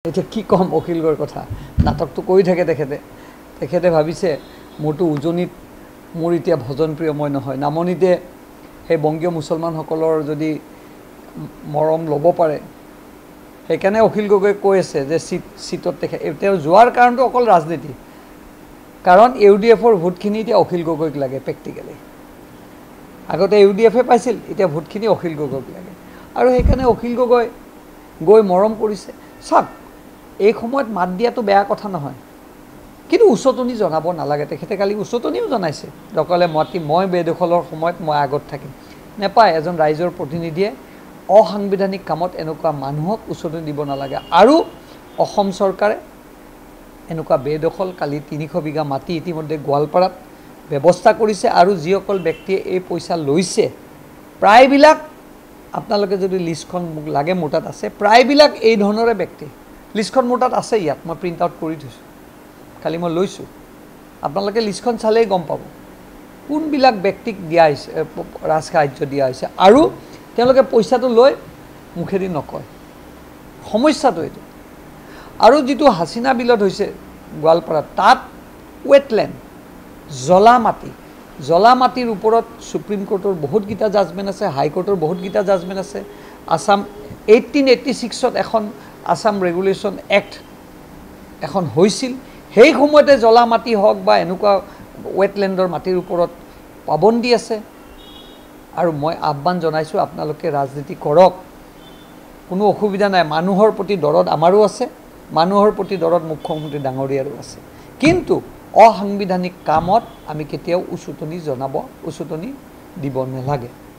এটা কি কম অখিল গড়ৰ কথা নাটকটো কৰি থাকে তেখেতে ভাবিছে মোৰটো উজনিত মোৰ এতিয়া ভজন প্ৰিয় মই নহয় নামনিতে সেই বংগীয় মুছলমানসকলৰ যদি মৰম ল'ব পাৰে সেইকাৰণে অখিল গগৈ কৈ আছে যে সিটত তেওঁ যোৱাৰ কাৰণটো অকল ৰাজনীতি কাৰণ ইউডিএফৰ ভোটখিনি এতিয়া অখিল গগৈক লাগে প্ৰেক্টিকেলি আগতে ইউডিএফে পাইছিল এতিয়া ভোটখিনি অখিল গগৈক লাগে আৰু সেইকাৰণে অখিল গগৈ গৈ মৰম কৰিছে চাওক এই সময়ত মাত দিয়াটো বেয়া কথা নহয় কিন্তু উচতনি জনাব নালাগে তেখেতে কালি উচতনিও জনাইছে দকলে মই বেদখলৰ সময়ত মই আগত থাকিম নেপায় এজন ৰাইজৰ প্ৰতিনিধিয়ে অসাংবিধানিক কামত এনেকুৱা মানুহক উচতনি দিব নালাগে আৰু অসম চৰকাৰে এনেকুৱা বেদখল কালি 300 বিঘা মাটি ইতিমধ্যে গোৱালপাৰাত ব্যৱস্থা কৰিছে আৰু যিসকল ব্যক্তিয়ে এই পইচা লৈছে প্ৰায়বিলাক আপোনালোকে যদি লিষ্টখন মোক লাগে মোৰ তাত আছে প্ৰায়বিলাক এই ধৰণৰে ব্যক্তি লিষ্টখন মোৰ তাত আছে ইয়াত মই প্ৰিণ্ট আউট কৰি থৈছোঁ কালি মই লৈছোঁ আপোনালোকে লিষ্টখন চালেই গম পাব কোনবিলাক ব্যক্তিক দিয়া হৈছে ৰাজসাহায্য দিয়া হৈছে আৰু তেওঁলোকে পইচাটো লৈ মুখেদি নকয় সমস্যাটো এইটো আৰু যিটো হাসিনা বিলত হৈছে গোৱালপাৰা তাত ৱেটলেণ্ড জলা মাটিৰ ওপৰত সুপ্ৰিম কোৰ্টৰ বহুতকেইটা জাজমেণ্ট আছে হাইকোৰ্টৰ বহুতকেইটা জাজমেণ্ট আছে আসাম 1886ত এখন আসাম ৰেগুলেশ্যন এক্ট এখন হৈছিল সেই সময়তে জলা মাটি হওক বা এনেকুৱা ৱেটলেণ্ডৰ মাটিৰ ওপৰত পাবন্দী আছে আৰু মই আহ্বান জনাইছোঁ আপোনালোকে ৰাজনীতি কৰক কোনো অসুবিধা নাই মানুহৰ প্ৰতি দৰদ আমাৰো আছে মানুহৰ প্ৰতি দৰদ মুখ্যমন্ত্ৰী ডাঙৰীয়াৰো আছে কিন্তু অসাংবিধানিক কামত আমি কেতিয়াও উচতনি দিব নালাগে